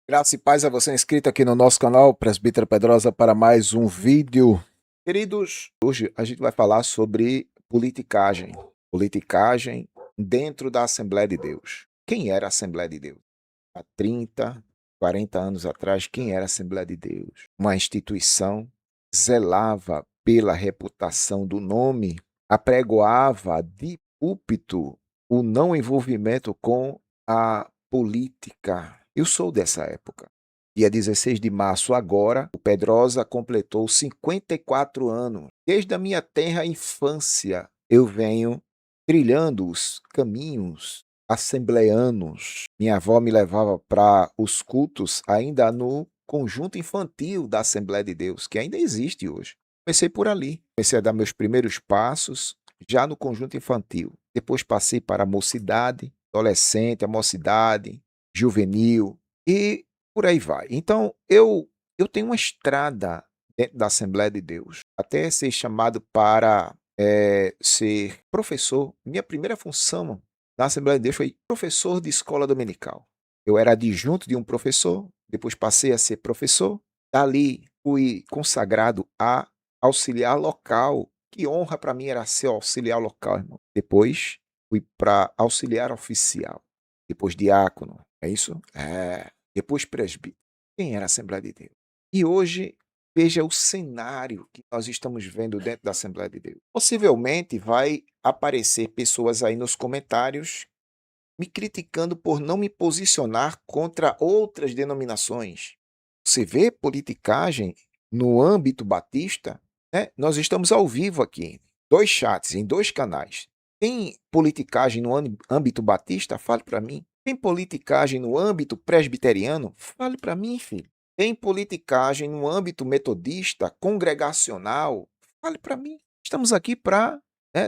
Graça e paz a você inscrito aqui no nosso canal Presbítero Pedrosa para mais um vídeo. Queridos, hoje a gente vai falar sobre politicagem. Politicagem dentro da Assembleia de Deus. Quem era a Assembleia de Deus? Há 30, 40 anos atrás, quem era a Assembleia de Deus? Uma instituição zelava pela reputação do nome, apregoava de púlpito o não envolvimento com a política. Eu sou dessa época. Dia 16 de março agora, o Pedrosa completou 54 anos. Desde a minha tenra infância, eu venho trilhando os caminhos assembleanos. Minha avó me levava para os cultos ainda no conjunto infantil da Assembleia de Deus, que ainda existe hoje. Comecei por ali. Comecei a dar meus primeiros passos já no conjunto infantil. Depois passei para a mocidade, adolescente, a mocidade, juvenil e por aí vai. Então, eu tenho uma estrada dentro da Assembleia de Deus, até ser chamado para ser professor. Minha primeira função na Assembleia de Deus foi professor de escola dominical. Eu era adjunto de um professor, depois passei a ser professor. Dali fui consagrado a auxiliar local. Que honra para mim era ser auxiliar local, irmão. Depois fui para auxiliar oficial. Depois diácono. É isso? É. Depois presbítero. Quem era a Assembleia de Deus? E hoje, veja o cenário que nós estamos vendo dentro da Assembleia de Deus. Possivelmente vai aparecer pessoas aí nos comentários me criticando por não me posicionar contra outras denominações. Você vê politicagem no âmbito batista, né? Nós estamos ao vivo aqui, 2 chats, em 2 canais. Tem politicagem no âmbito batista? Fale para mim. Tem politicagem no âmbito presbiteriano? Fale para mim, filho. Tem politicagem no âmbito metodista, congregacional? Fale para mim. Estamos aqui para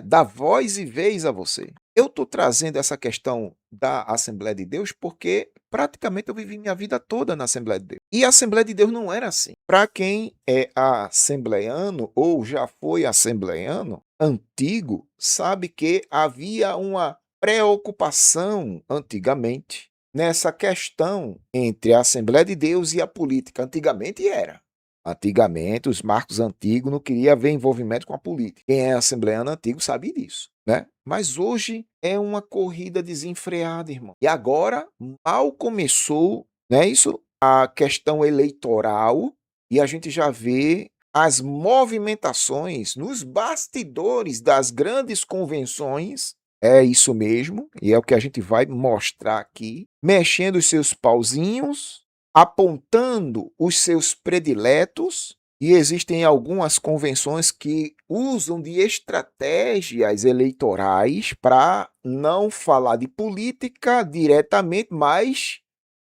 dar voz e vez a você. Eu estou trazendo essa questão da Assembleia de Deus porque praticamente eu vivi minha vida toda na Assembleia de Deus. E a Assembleia de Deus não era assim. Para quem é assembleiano ou já foi assembleiano antigo, sabe que havia uma preocupação antigamente nessa questão entre a Assembleia de Deus e a política. Antigamente era. Antigamente, os marcos antigos não queriam ver envolvimento com a política. Quem é assembleiano antigo sabe disso, né? Mas hoje é uma corrida desenfreada, irmão. E agora, mal começou, né, isso, a questão eleitoral, e a gente já vê as movimentações nos bastidores das grandes convenções. É isso mesmo, e é o que a gente vai mostrar aqui, mexendo os seus pauzinhos, apontando os seus prediletos, e existem algumas convenções que usam de estratégias eleitorais para não falar de política diretamente, mas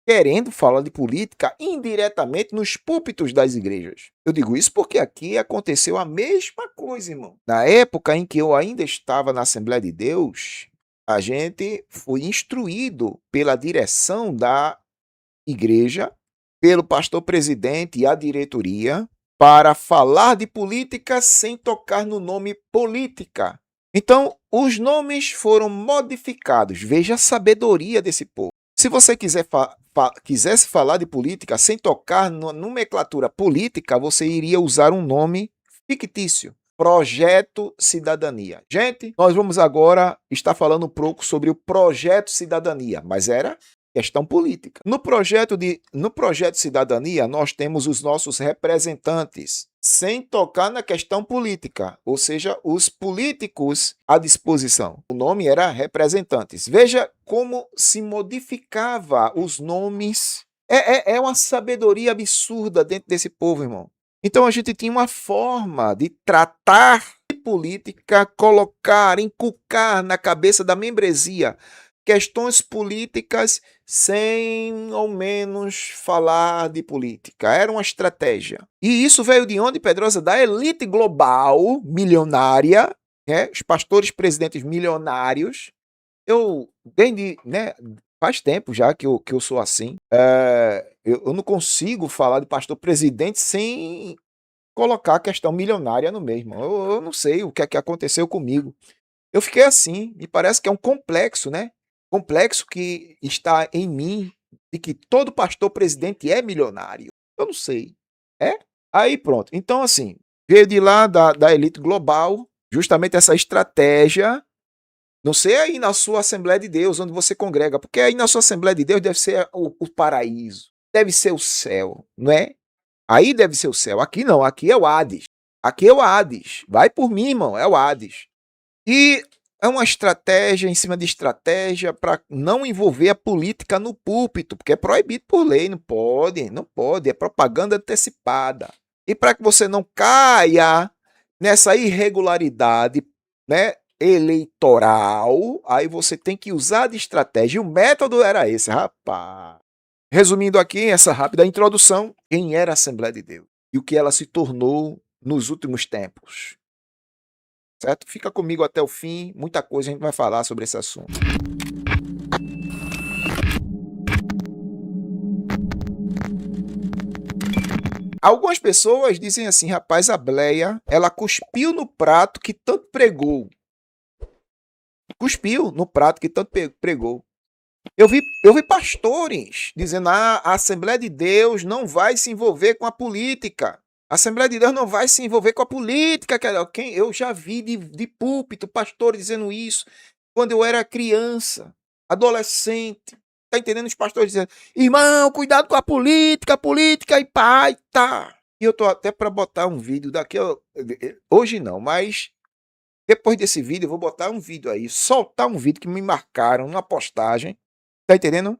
querendo falar de política indiretamente nos púlpitos das igrejas. Eu digo isso porque aqui aconteceu a mesma coisa, irmão. Na época em que eu ainda estava na Assembleia de Deus, a gente foi instruído pela direção da igreja, pelo pastor presidente e a diretoria, para falar de política sem tocar no nome política. Então, os nomes foram modificados. Veja a sabedoria desse povo. Se você quisesse falar de política sem tocar na nomenclatura política, você iria usar um nome fictício. Projeto Cidadania. Gente, nós vamos agora estar falando um pouco sobre o Projeto Cidadania, mas era questão política. No projeto Cidadania, nós temos os nossos representantes, sem tocar na questão política, ou seja, os políticos à disposição. O nome era representantes. Veja como se modificava os nomes. É uma sabedoria absurda dentro desse povo, irmão. Então a gente tinha uma forma de tratar de política, colocar, inculcar na cabeça da membresia questões políticas sem ao menos falar de política. Era uma estratégia. E isso veio de onde, Pedrosa? Da elite global, milionária, né? Os pastores presidentes milionários. Eu, desde, né, faz tempo já que eu sou assim. Eu não consigo falar de pastor presidente sem colocar a questão milionária no meio, irmão. Eu não sei o que é que aconteceu comigo. Eu fiquei assim, me parece que é um complexo, né? Complexo que está em mim de que todo pastor presidente é milionário. Eu não sei. É? Aí pronto. Então, assim, veio de lá da elite global, justamente essa estratégia. Não sei aí na sua Assembleia de Deus, onde você congrega, porque aí na sua Assembleia de Deus deve ser o paraíso, deve ser o céu, não é? Aí deve ser o céu. Aqui não, aqui é o Hades. Aqui é o Hades. Vai por mim, irmão, é o Hades. E é uma estratégia em cima de estratégia para não envolver a política no púlpito, porque é proibido por lei, não pode, não pode, é propaganda antecipada. E para que você não caia nessa irregularidade, né, eleitoral, aí você tem que usar de estratégia. E o método era esse, rapaz. Resumindo aqui essa rápida introdução, quem era a Assembleia de Deus e o que ela se tornou nos últimos tempos. Certo? Fica comigo até o fim, muita coisa a gente vai falar sobre esse assunto. Algumas pessoas dizem assim, rapaz, a Bleia, ela cuspiu no prato que tanto pregou. Cuspiu no prato que tanto pregou. Eu vi pastores dizendo, a Assembleia de Deus não vai se envolver com a política. A Assembleia de Deus não vai se envolver com a política. Eu já vi de púlpito pastores dizendo isso quando eu era criança, adolescente. Tá entendendo? Os pastores dizendo, irmão, cuidado com a política e pai, tá. E eu tô até para botar um vídeo daqui, hoje não, mas depois desse vídeo eu vou botar um vídeo aí, soltar um vídeo que me marcaram numa postagem. Tá entendendo?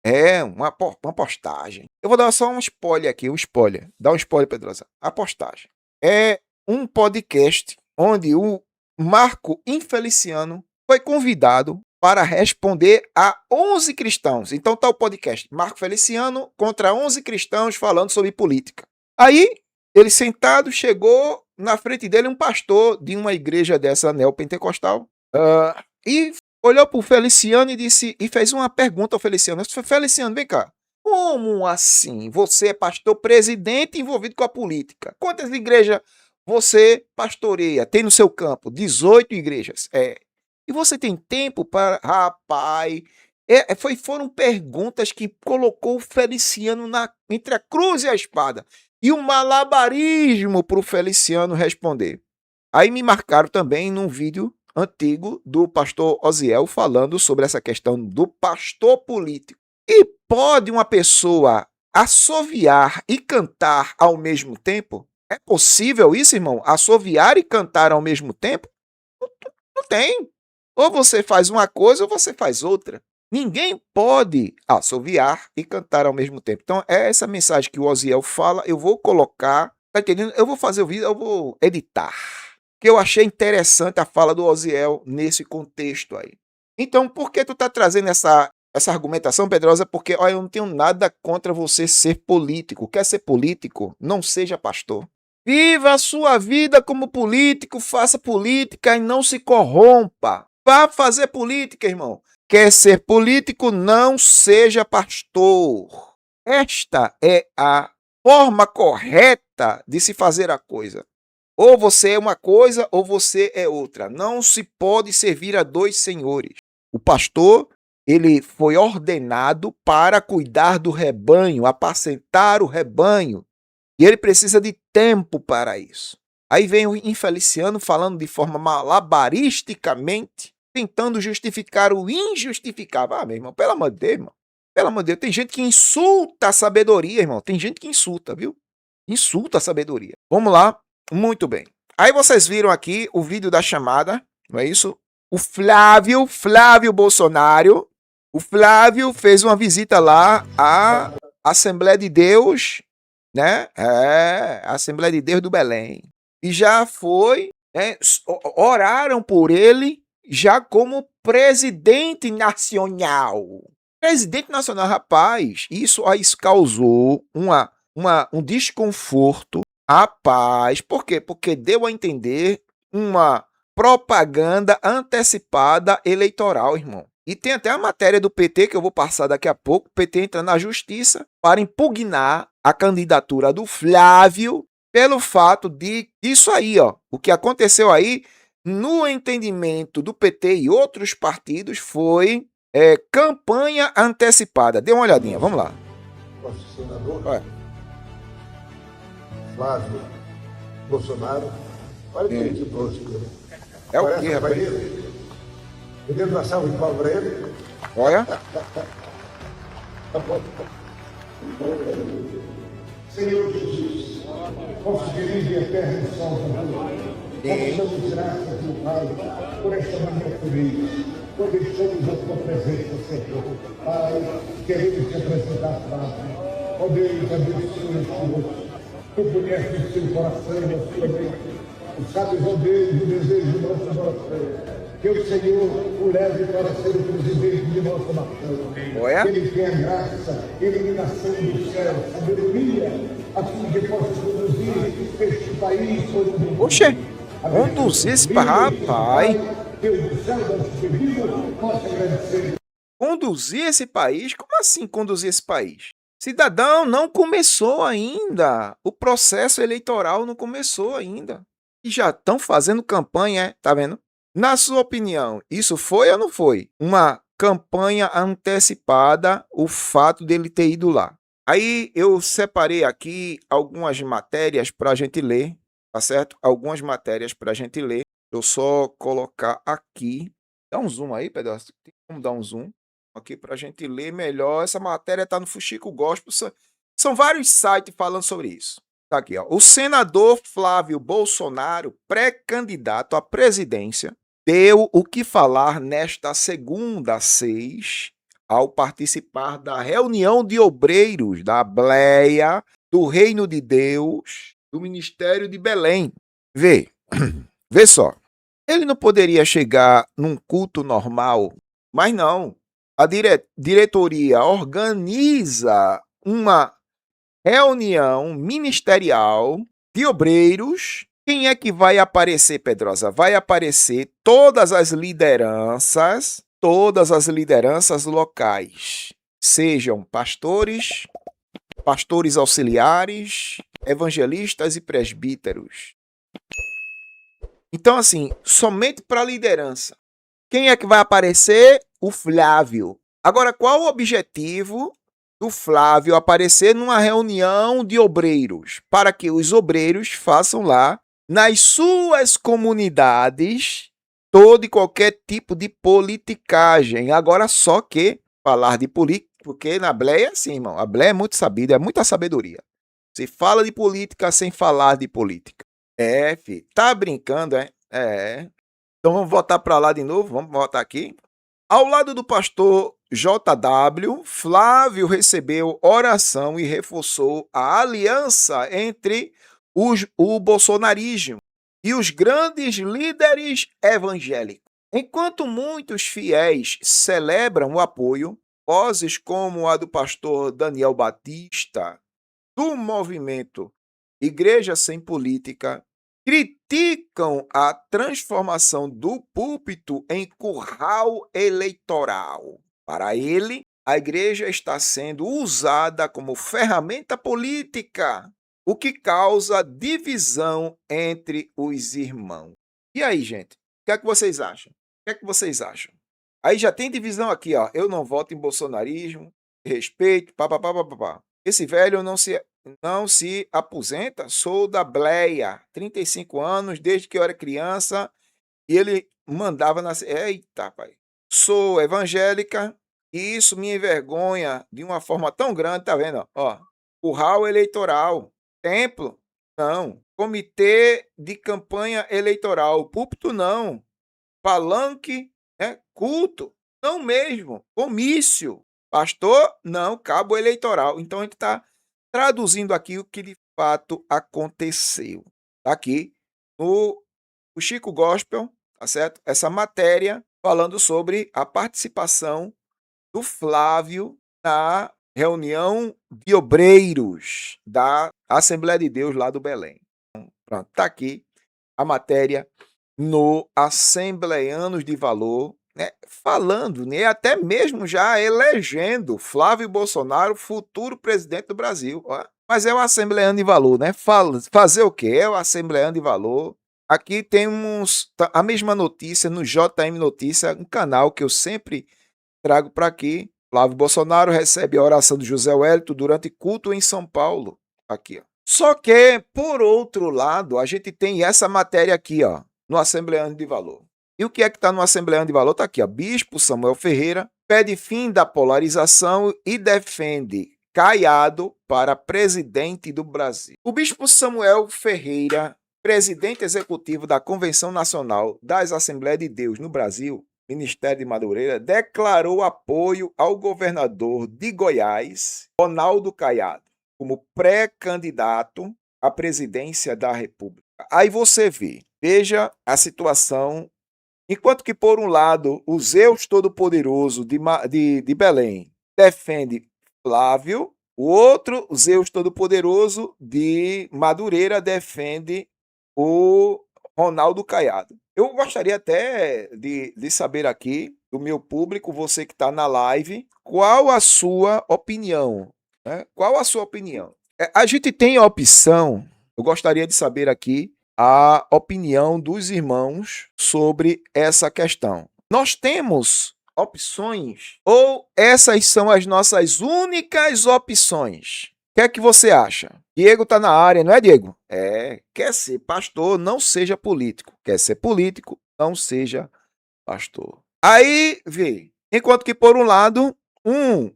É uma postagem. Eu vou dar só um spoiler aqui, um spoiler. Dá um spoiler, Pedrosa. A postagem. É um podcast onde o Marco Infeliciano foi convidado para responder a 11 cristãos. Então tá o podcast. Marco Feliciano contra 11 cristãos falando sobre política. Aí, ele sentado, chegou na frente dele um pastor de uma igreja dessa neopentecostal. E olhou para o Feliciano e fez uma pergunta ao Feliciano. Feliciano, vem cá. Como assim? Você é pastor presidente envolvido com a política? Quantas igrejas você pastoreia? Tem no seu campo? 18 igrejas. E você tem tempo para... Rapaz, foram perguntas que colocou o Feliciano entre a cruz e a espada. E um malabarismo para o Feliciano responder. Aí me marcaram também num vídeo antigo do pastor Osiel falando sobre essa questão do pastor político. E pode uma pessoa assoviar e cantar ao mesmo tempo? É possível isso, irmão? Assoviar e cantar ao mesmo tempo? Não tem. Ou você faz uma coisa ou você faz outra. Ninguém pode assoviar e cantar ao mesmo tempo. Então, é essa mensagem que o Osiel fala, eu vou colocar, tá entendendo? Eu vou fazer o vídeo, eu vou editar. Que eu achei interessante a fala do Osiel nesse contexto aí. Então, por que tu tá trazendo essa argumentação, Pedrosa? Porque olha, eu não tenho nada contra você ser político. Quer ser político? Não seja pastor. Viva a sua vida como político, faça política e não se corrompa. Vá fazer política, irmão. Quer ser político? Não seja pastor. Esta é a forma correta de se fazer a coisa. Ou você é uma coisa ou você é outra. Não se pode servir a dois senhores. O pastor, ele foi ordenado para cuidar do rebanho, apacentar o rebanho. E ele precisa de tempo para isso. Aí vem o Infeliciano falando de forma malabaristicamente, tentando justificar o injustificável. Ah, meu irmão, pelo amor de Deus, irmão. Pelo amor de Deus, tem gente que insulta a sabedoria, irmão. Tem gente que insulta, viu? Insulta a sabedoria. Vamos lá. Muito bem. Aí vocês viram aqui o vídeo da chamada, não é isso? O Flávio Bolsonaro, o Flávio fez uma visita lá à Assembleia de Deus, né? A Assembleia de Deus do Belém. E já foi, oraram por ele já como presidente nacional. Presidente nacional, rapaz, isso causou um desconforto. Rapaz, por quê? Porque deu a entender uma propaganda antecipada eleitoral, irmão. E tem até a matéria do PT, que eu vou passar daqui a pouco. O PT entra na justiça para impugnar a candidatura do Flávio pelo fato de isso aí, ó. O que aconteceu aí, no entendimento do PT e outros partidos, foi Campanha antecipada. Dê uma olhadinha, vamos lá. Nosso senador Olha. Flávio Bolsonaro. Olha o que ele trouxe. É o Parece quê, pra rapaz? ele. Eu devo dar salve de palmas para ele. Olha. Senhor Jesus, nosso querido e eterno Salvador, nós somos graças, meu Pai, por esta manhã feliz, quando estamos a tua presença, Senhor. Pai, queremos te apresentar, Pai. Ó Deus, abençoe o Senhor. Tu conheces o seu coração e a sua mente. Tu sabes, ó Deus, o desejo do nosso coração. Que o Senhor o leve para ser o presidente de nossa nação. Olha. Que ele tenha graça, iluminação do céu, sabedoria, a fim de que possa conduzir este país por um mundo. Oxê, conduzir esse rapaz. Deus do céu, das pedidas, possa agradecer. Conduzir esse país? Como assim conduzir esse país? Cidadão, não começou ainda. O processo eleitoral não começou ainda. E já estão fazendo campanha, tá vendo? Na sua opinião, isso foi ou não foi uma campanha antecipada, o fato dele ter ido lá? Aí eu separei aqui algumas matérias para a gente ler, tá certo? Algumas matérias para a gente ler. Eu só colocar aqui. Dá um zoom aí, Pedro. Tem como dar um zoom aqui para a gente ler melhor? Essa matéria está no Fuxico Gospel. São vários sites falando sobre isso. Tá aqui, ó. O senador Flávio Bolsonaro, pré-candidato à presidência, deu o que falar nesta segunda, 6, ao participar da reunião de obreiros da Bleia, do Reino de Deus, do Ministério de Belém. Vê só. Ele não poderia chegar num culto normal, mas não. A diretoria organiza uma reunião ministerial de obreiros. Quem é que vai aparecer, Pedrosa? Vai aparecer todas as lideranças locais, sejam pastores, pastores auxiliares, evangelistas e presbíteros. Então, assim, somente para a liderança. Quem é que vai aparecer? O Flávio. Agora, qual o objetivo do Flávio aparecer numa reunião de obreiros? Para que os obreiros façam lá, nas suas comunidades, todo e qualquer tipo de politicagem. Agora, só que falar de política, porque na Bleia é assim, irmão. A Bleia é muito sabida, é muita sabedoria. Você fala de política sem falar de política. Filho, tá brincando, é? É. Então vamos voltar para lá de novo, vamos voltar aqui. Ao lado do pastor JW, Flávio recebeu oração e reforçou a aliança entre o bolsonarismo e os grandes líderes evangélicos. Enquanto muitos fiéis celebram o apoio, vozes como a do pastor Daniel Batista, do movimento Igreja Sem Política, criticam a transformação do púlpito em curral eleitoral. Para ele, a igreja está sendo usada como ferramenta política, o que causa divisão entre os irmãos. E aí, gente? O que é que vocês acham? O que é que vocês acham? Aí já tem divisão aqui, ó. Eu não voto em bolsonarismo, respeito, papapá. Esse velho não se aposenta, sou da Bleia, 35 anos, desde que eu era criança, e ele mandava nascer. Eita, pai. Sou evangélica, e isso me envergonha de uma forma tão grande, tá vendo? Ó, curral eleitoral, templo, não. Comitê de campanha eleitoral, púlpito, não. Palanque, culto, não mesmo. Comício, pastor, não. Cabo eleitoral. Então a gente está traduzindo aqui o que de fato aconteceu. Tá aqui no Chico Gospel, tá certo? Essa matéria falando sobre a participação do Flávio na reunião de obreiros da Assembleia de Deus lá do Belém. Pronto, tá aqui a matéria no Assembleanos de Valor, né, falando, né, até mesmo já elegendo Flávio Bolsonaro futuro presidente do Brasil. Ó. Mas é o Assembleano de Valor, né? Fazer o quê? É o Assembleano de Valor. Aqui temos a mesma notícia no JM Notícia, um canal que eu sempre trago para aqui. Flávio Bolsonaro recebe a oração de José Wellington durante culto em São Paulo. Aqui, ó. Só que, por outro lado, a gente tem essa matéria aqui, ó, no Assembleando de Valor. E o que é que está no Assembleando de Valor? Está aqui, ó. Bispo Samuel Ferreira pede fim da polarização e defende Caiado para presidente do Brasil. O bispo Samuel Ferreira, presidente executivo da Convenção Nacional das Assembleias de Deus no Brasil, Ministério de Madureira, declarou apoio ao governador de Goiás, Ronaldo Caiado, como pré-candidato à presidência da República. Aí você veja a situação. Enquanto que, por um lado, o Zeus Todo-Poderoso de Belém defende Flávio, o outro, o Zeus Todo-Poderoso de Madureira, defende o Ronaldo Caiado. Eu gostaria até de saber aqui, do meu público, você que está na live, qual a sua opinião? Né? Qual a sua opinião? A gente tem a opção, eu gostaria de saber aqui, a opinião dos irmãos sobre essa questão. Nós temos opções ou essas são as nossas únicas opções? O que é que você acha? Diego está na área, não é, Diego? Quer ser pastor, não seja político. Quer ser político, não seja pastor. Aí, enquanto que, por um lado, um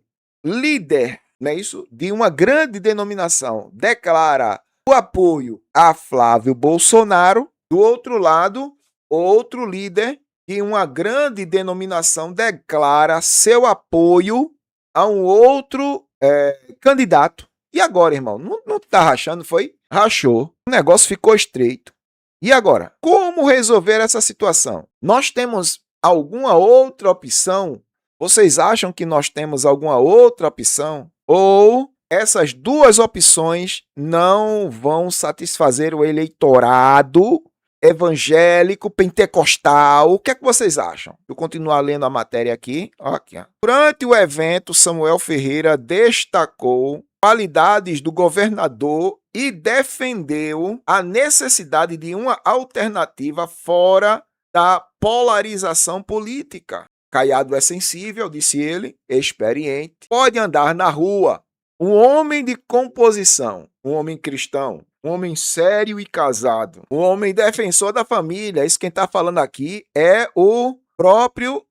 líder, não é isso, de uma grande denominação declara o apoio a Flávio Bolsonaro, do outro lado, outro líder de uma grande denominação declara seu apoio a um outro candidato. E agora, irmão? Não tá rachando, foi? Rachou. O negócio ficou estreito. E agora? Como resolver essa situação? Nós temos alguma outra opção? Vocês acham que nós temos alguma outra opção? Ou essas duas opções não vão satisfazer o eleitorado evangélico, pentecostal? O que é que vocês acham? Eu continuar lendo a matéria aqui. Durante o evento, Samuel Ferreira destacou qualidades do governador e defendeu a necessidade de uma alternativa fora da polarização política. Caiado é sensível, disse ele, experiente, pode andar na rua. Um homem de composição, um homem cristão, um homem sério e casado, um homem defensor da família. Isso quem está falando aqui é o próprio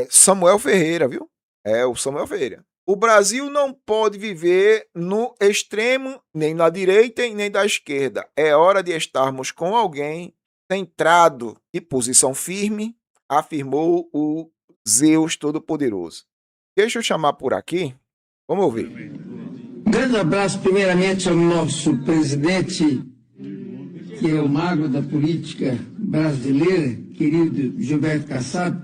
Samuel Ferreira, viu? É o Samuel Ferreira. O Brasil não pode viver no extremo, nem na direita e nem da esquerda. É hora de estarmos com alguém centrado e posição firme, afirmou o Zeus Todo-Poderoso. Deixa eu chamar por aqui. Vamos ouvir. Um grande abraço, primeiramente, ao nosso presidente, que é o mago da política brasileira, querido Gilberto Kassab.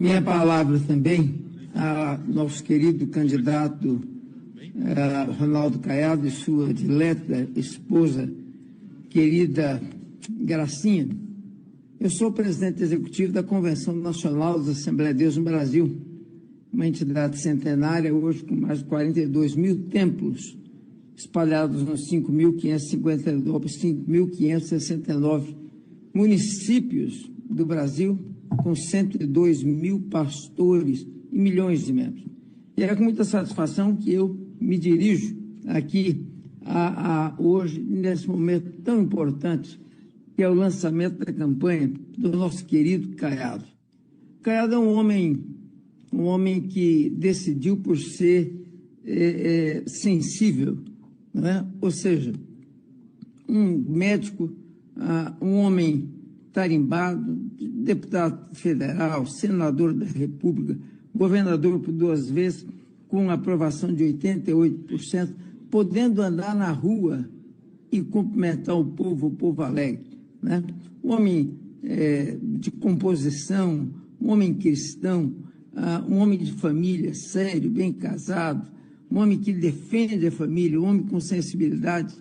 Minha palavra também ao nosso querido candidato Ronaldo Caiado e sua dileta esposa, querida Gracinha. Eu sou o presidente executivo da Convenção Nacional das Assembleias de Deus no Brasil, uma entidade centenária, hoje com mais de 42 mil templos espalhados nos 5.569 municípios do Brasil, com 102 mil pastores e milhões de membros. E é com muita satisfação que eu me dirijo aqui hoje, nesse momento tão importante, que é o lançamento da campanha do nosso querido Caiado. Caiado é um homem que decidiu por ser sensível, não é? Ou seja, um médico, um homem tarimbado, deputado federal, senador da República, governador por 2 vezes, com aprovação de 88%, podendo andar na rua e cumprimentar o povo alegre, né? Um homem de composição, um homem cristão, um homem de família, sério, bem casado, um homem que defende a família, um homem com sensibilidade,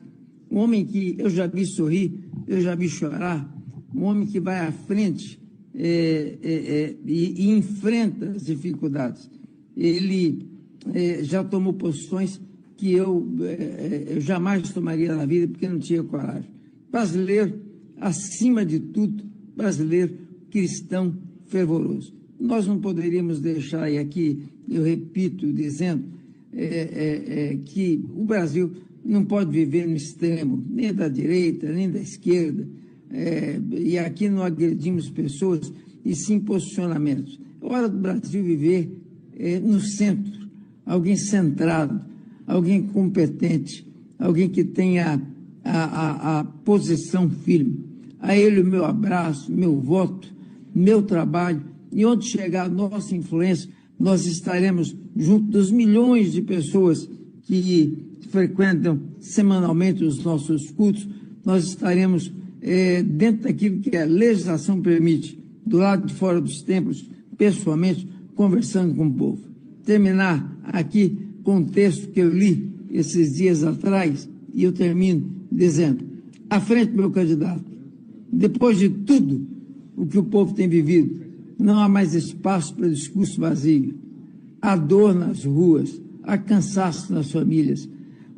um homem que eu já vi sorrir, eu já vi chorar, um homem que vai à frente e enfrenta as dificuldades. Ele já tomou posições que eu jamais tomaria na vida, porque não tinha coragem. Brasileiro, acima de tudo, brasileiro cristão fervoroso. nós não poderíamos deixar, e aqui eu repito dizendo, que o Brasil não pode viver no extremo, nem da direita, nem da esquerda, e aqui não agredimos pessoas, e sim posicionamentos. É hora do Brasil viver no centro, alguém centrado, alguém competente, alguém que tenha a posição firme. A ele o meu abraço, meu voto, meu trabalho, e onde chegar a nossa influência, nós estaremos junto dos milhões de pessoas que frequentam semanalmente os nossos cultos, nós estaremos dentro daquilo que a legislação permite, do lado de fora dos templos, pessoalmente, conversando com o povo. Terminar aqui com um texto que eu li esses dias atrás, e eu termino dizendo: à frente, meu candidato, depois de tudo o que o povo tem vivido, não há mais espaço para discurso vazio. Há dor nas ruas, há cansaço nas famílias,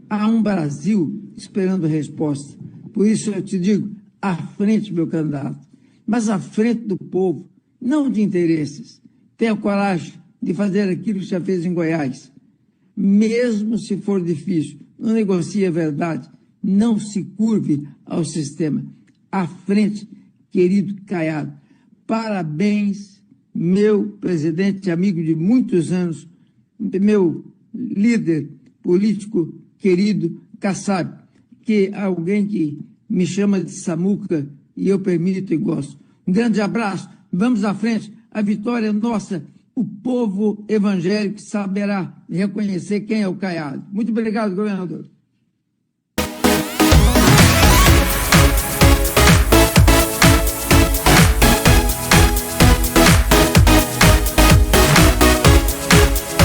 há um Brasil esperando resposta. Por isso eu te digo, à frente, meu candidato, mas à frente do povo, não de interesses. Tenha coragem de fazer aquilo que já fez em Goiás. Mesmo se for difícil, não negocie a verdade, não se curve ao sistema. À frente, querido Caiado, parabéns, meu presidente, amigo de muitos anos, meu líder político querido Kassab, que é alguém que me chama de Samuca e eu permito e gosto. Um grande abraço, vamos à frente, a vitória é nossa, o povo evangélico saberá reconhecer quem é o Caiado. Muito obrigado, governador.